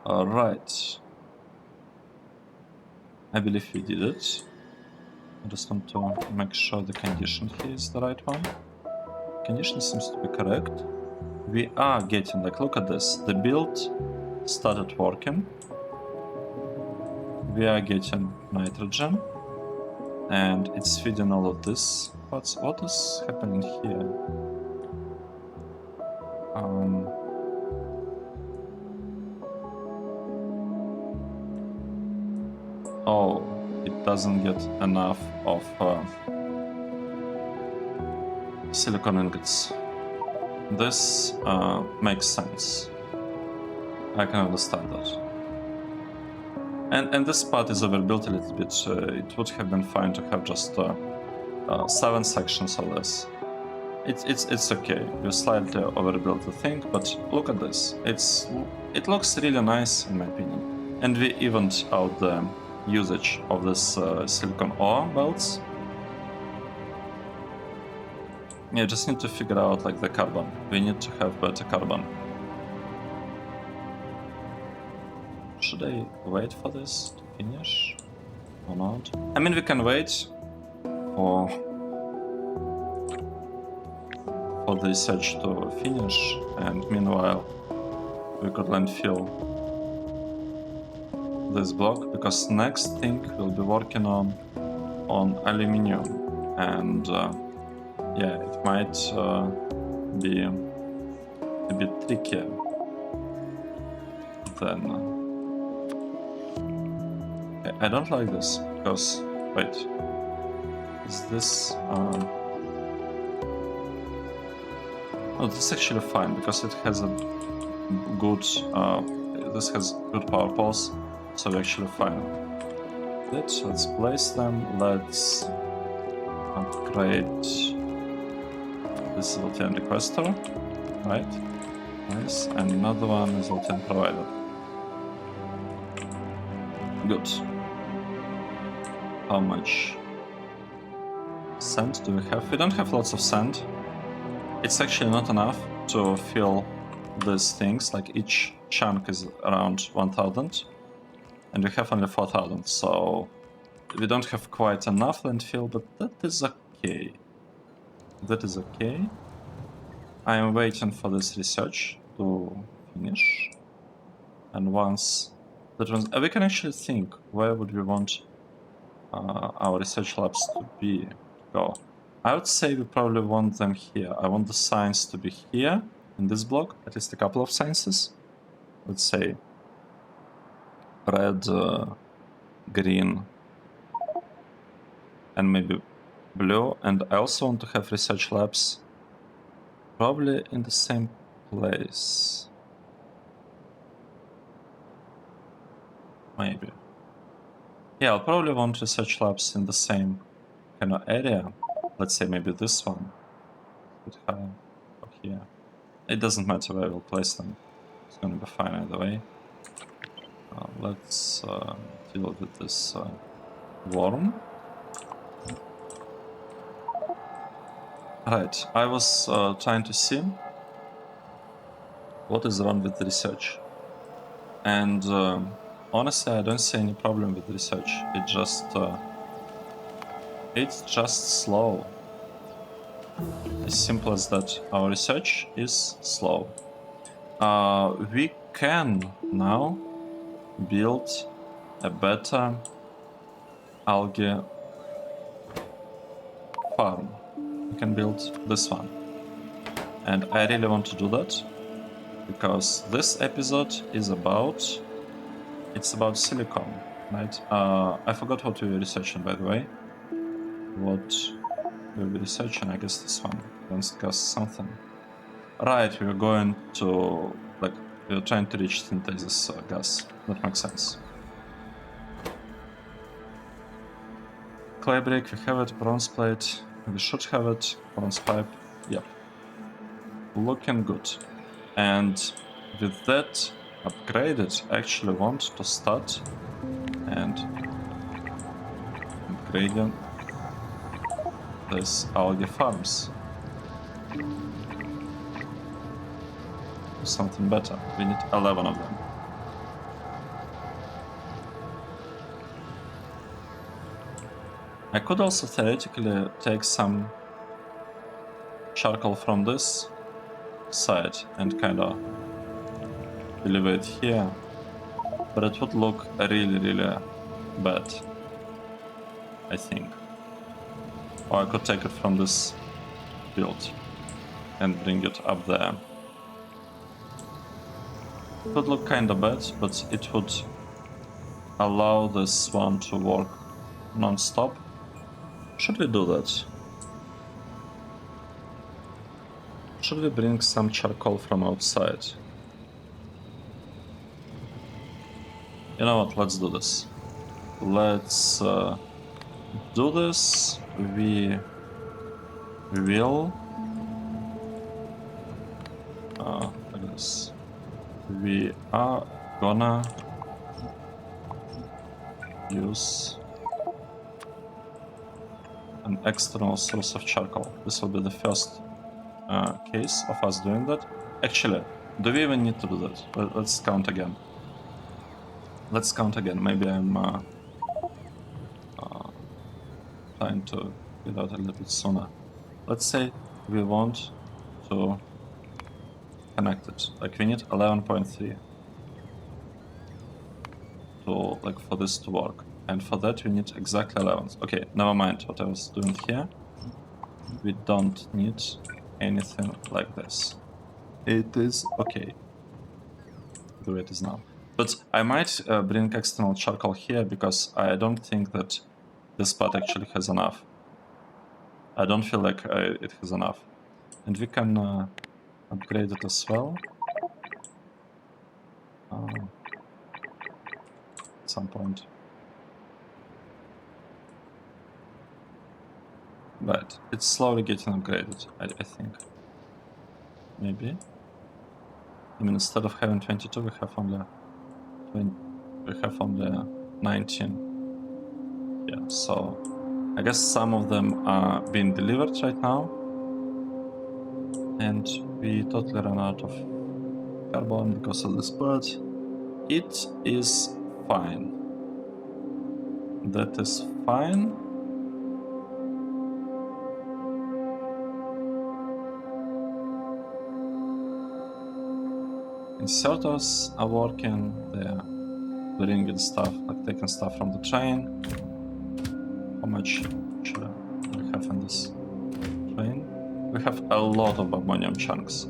Alright. I believe we did it. I just want to make sure the condition here is the right one. Condition seems to be correct. We are getting, like, look at this. The build started working. We are getting nitrogen. And it's feeding all of this. What is happening here? Oh, it doesn't get enough of silicon ingots. This makes sense. I can understand that. And this part is overbuilt a little bit. It would have been fine to have just 7 sections or less. It's okay. We slightly overbuilt the thing, but look at this. It looks really nice in my opinion. And we evened out the usage of this silicon ore belts. Yeah, just need to figure out like the carbon. We need to have better carbon. Should I wait for this to finish or not? I mean, we can wait for the research to finish, and meanwhile we could landfill this block, because next thing we'll be working on aluminium, and yeah, it might be a bit trickier than I don't like this, because wait, is this oh, this is actually fine, because it has a good this has good power pulse, so we're actually fine. Let's place them. Let's upgrade this LTN requester. right? Nice. And another one is also provided. Good. How much sand do we have? We don't have lots of sand. It's actually not enough to fill these things. Like each chunk is around 1000, and we have only 4000, so we don't have quite enough landfill, but that is okay. That is okay. I am waiting for this research to finish. And once that runs, we can actually think where would we want our research labs to be go. I would say we probably want them here. I want the science to be here in this block, at least a couple of sciences. Let's say red, green, and maybe blue. And I also want to have research labs probably in the same place. Maybe. Yeah, I'll probably want research labs in the same kind of area. Let's say maybe this one. Or here. It doesn't matter where we'll place them. It's gonna be fine either way. Let's deal with this worm. Right, I was trying to see what is wrong with the research. And honestly, I don't see any problem with research. It's just slow. As simple as that. Our research is slow. We can now build a better algae farm. We can build this one. And I really want to do that because this episode is about silicon, right? I forgot what we were researching, by the way. What we were researching, I guess this one. Let's discuss something. Right, we are going to, we are trying to reach synthesis gas. That makes sense. Clay brick, we have it. Bronze plate, we should have it. Bronze pipe, yep. Looking good. And with that upgraded, I actually want to start and upgrading this algae farms. Something better. We need 11 of them. I could also theoretically take some charcoal from this side and kind of deliver it here, but it would look really, really bad, I think. Or I could take it from this build and bring it up there. It would look kind of bad, but it would allow this one to work non-stop. Should we do that? Should we bring some charcoal from outside? You know what, let's do this. Let's do this. We will... like this. We are gonna use an external source of charcoal. This will be the first case of us doing that. Actually, do we even need to do that? Let's count again. Let's count again. Maybe I'm trying to get out a little bit sooner. Let's say we want to connect it. Like we need 11.3 to for this to work. And for that we need exactly 11. Okay, never mind what I was doing here. We don't need anything like this. It is okay the way it is now. But I might bring external charcoal here because I don't think that this part actually has enough. I don't feel like it has enough. And we can upgrade it as well. At some point. Right, it's slowly getting upgraded, I think. Maybe. I mean, instead of having 22, we have only 20, we have only 19. Yeah, so I guess some of them are being delivered right now, and we totally ran out of carbon because of this, but it is fine. That is fine. Inserters are working, they're bringing stuff, like taking stuff from the train. How much actually do we have in this train? We have a lot of ammonium chunks,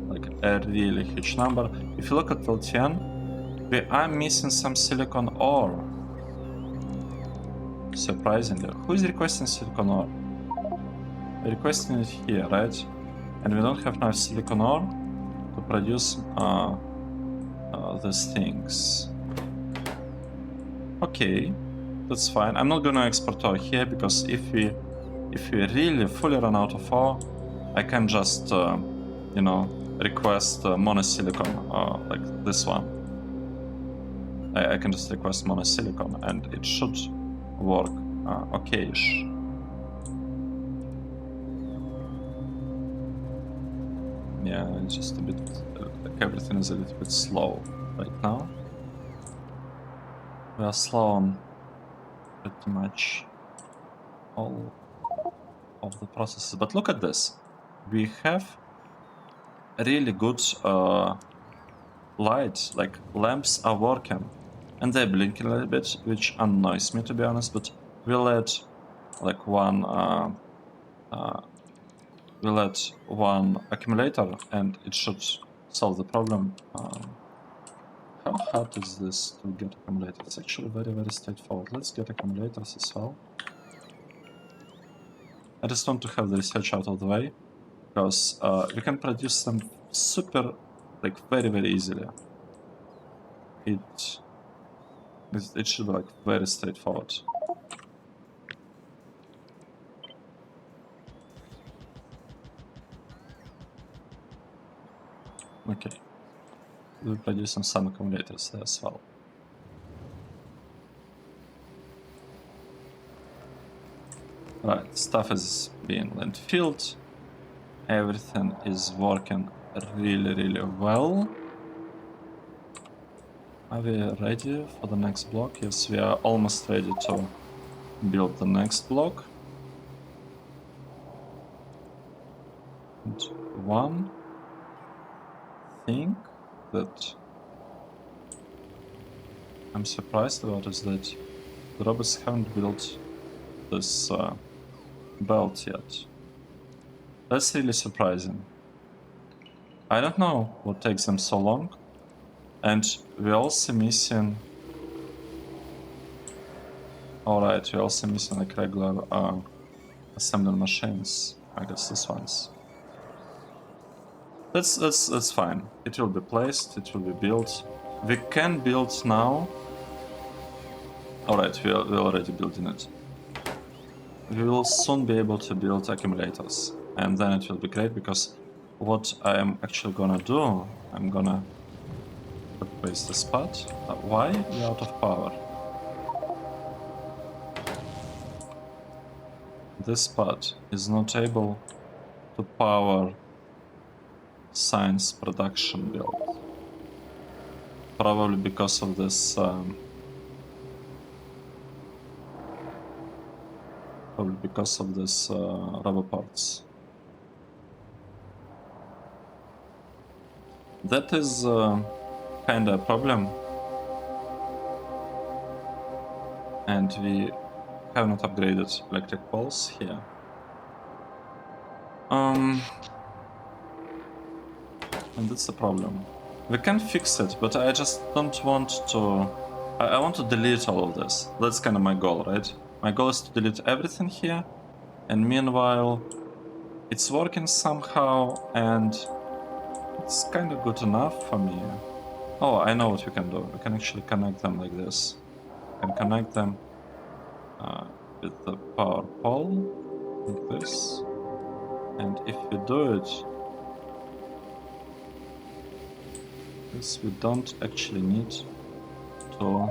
like a really huge number. If you look at LTN, we are missing some silicon ore. Surprisingly. Who is requesting silicon ore? We're requesting it here, right? And we don't have enough silicon ore to produce these things. Okay, that's fine. I'm not gonna export ore here because if we really fully run out of ore, I can just you know, request monosilicon like this one. I can just request monosilicon and it should work okay-ish. Yeah, it's just a bit like everything is a little bit slow right now. We are slow on pretty much all of the processes. But look at this. We have really good light, like lamps are working. And they're blinking a little bit, which annoys me to be honest, but we'll add like one accumulator and it should solve the problem. How hard is this to get accumulators? It's actually very, very straightforward. Let's get accumulators as well. I just want to have the research out of the way, because we can produce them super, like very, very easily. It should be like very straightforward. Okay. We're producing some accumulators there as well. Right, stuff is being landfilled. Everything is working really, really well. Are we ready for the next block? Yes, we are almost ready to build the next block. And one thing that I'm surprised about is that the robots haven't built this belt yet. That's really surprising. I don't know what takes them so long. And we're also missing... Alright, we're also missing like regular assembly machines. I guess this one's. That's fine. It will be placed, it will be built. We can build now. Alright, we're already building it. We will soon be able to build accumulators. And then it will be great because what I am actually gonna do, I'm gonna replace the spot. Why? We're out of power. This spot is not able to power science production build. Probably because of this rubber parts. That is kinda a problem. And we have not upgraded electric poles here. And that's the problem. We can fix it, but I just don't want to... I want to delete all of this. That's kind of my goal, right? My goal is to delete everything here, and meanwhile, it's working somehow, and it's kind of good enough for me. Oh, I know what we can do. We can actually connect them like this. We can connect them with the power pole, like this. And if we do it... This we don't actually need to.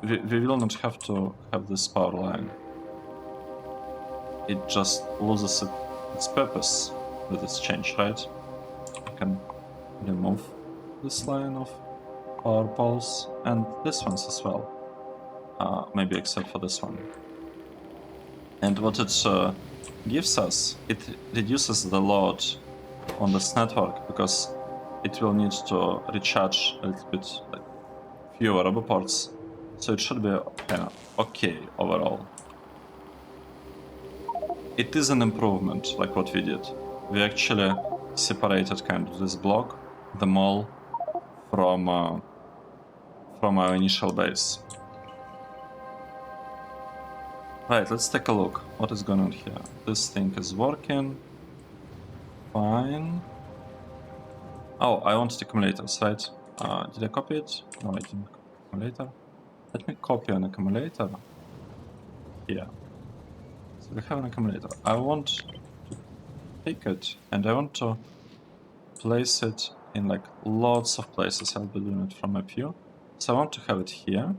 We will not have to have this power line. It just loses its purpose with this change, right? I can remove this line of power poles and this ones as well. Maybe except for this one. And what it gives us, it reduces the load on this network because it will need to recharge a little bit, like fewer rubber ports. So it should be kind of okay overall. It is an improvement, like what we did. We actually separated kind of this block, the mall, from our initial base. Right, let's take a look. What is going on here? This thing is working. Fine. Oh, I wanted accumulators, right? Did I copy it? No, I didn't copy accumulator. Let me copy an accumulator here. So we have an accumulator. I want to take it and I want to place it in like lots of places. I'll be doing it from a view. So I want to have it here.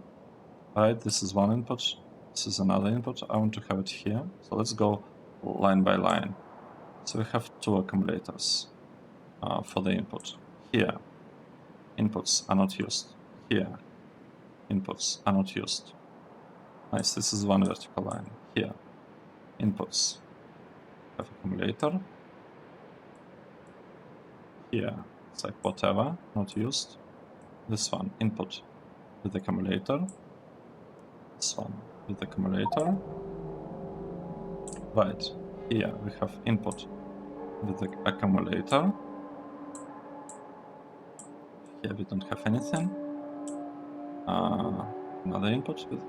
Right, this is one input. This is another input. I want to have it here. So let's go line by line. So we have two accumulators for the input. Here, inputs are not used. Here, inputs are not used. Nice, this is one vertical line. Here, inputs have accumulator. Here, it's like whatever, not used. This one, input with accumulator. This one with accumulator. Right, here we have input with the accumulator. Here we don't have anything. Another input with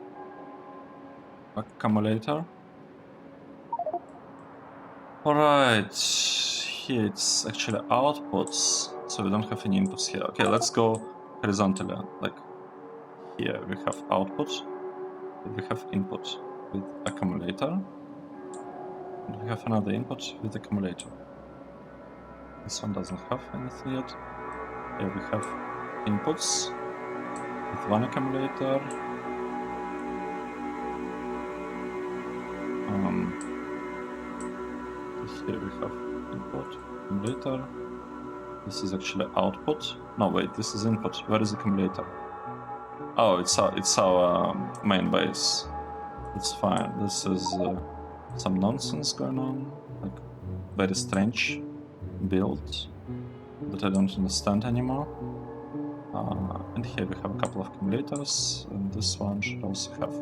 accumulator. Alright, here it's actually outputs, so we don't have any inputs here. Okay, let's go horizontally. Like here we have output, we have input with accumulator, and we have another input with accumulator. This one doesn't have anything yet. Here we have inputs with one accumulator. Here we have input, accumulator. This is actually output. No, wait, this is input. Where is the accumulator? Oh, it's our main base. It's fine. This is some nonsense going on, like very strange build that I don't understand anymore. And here we have a couple of accumulators, and this one should also have.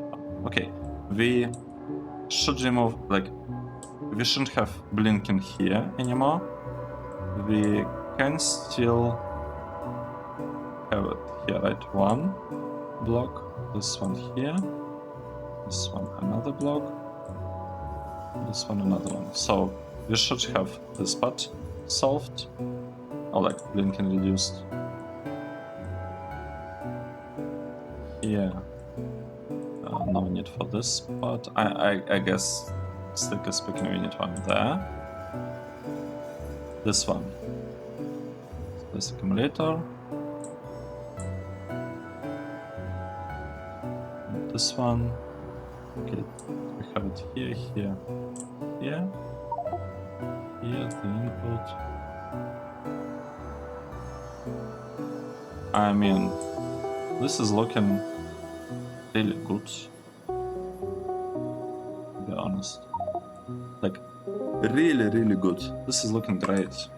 Okay, we should remove, like, we shouldn't have blinking here anymore. We can still have it here, right? One block, this one here, this one another block, this one another one. So we should have this part solved, or like blinking reduced. Here, no need for this part. I guess, strictly speaking, we need one there. This one. This accumulator. And this one. Okay, we have it here, here, here. Here, the input. I mean, this is looking really good, to be honest. Like, really, really good. This is looking great.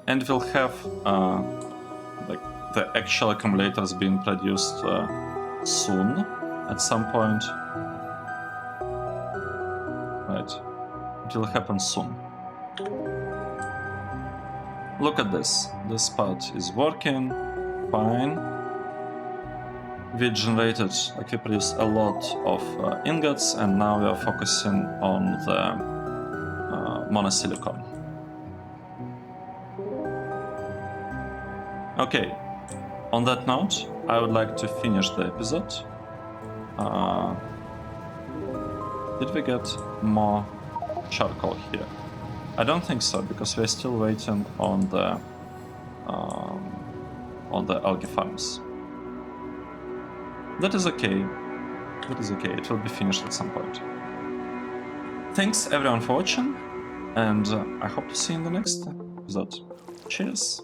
And we'll have like the actual accumulators being produced soon, at some point. Right, it will happen soon. Look at this. This part is working fine. We generated, like, we produced a lot of ingots, and now we are focusing on the monosilicon. Okay, on that note, I would like to finish the episode. Did we get more charcoal here? I don't think so, because we're still waiting on the algae farms. That is okay. That is okay. It will be finished at some point. Thanks everyone for watching, and I hope to see you in the next episode. Cheers!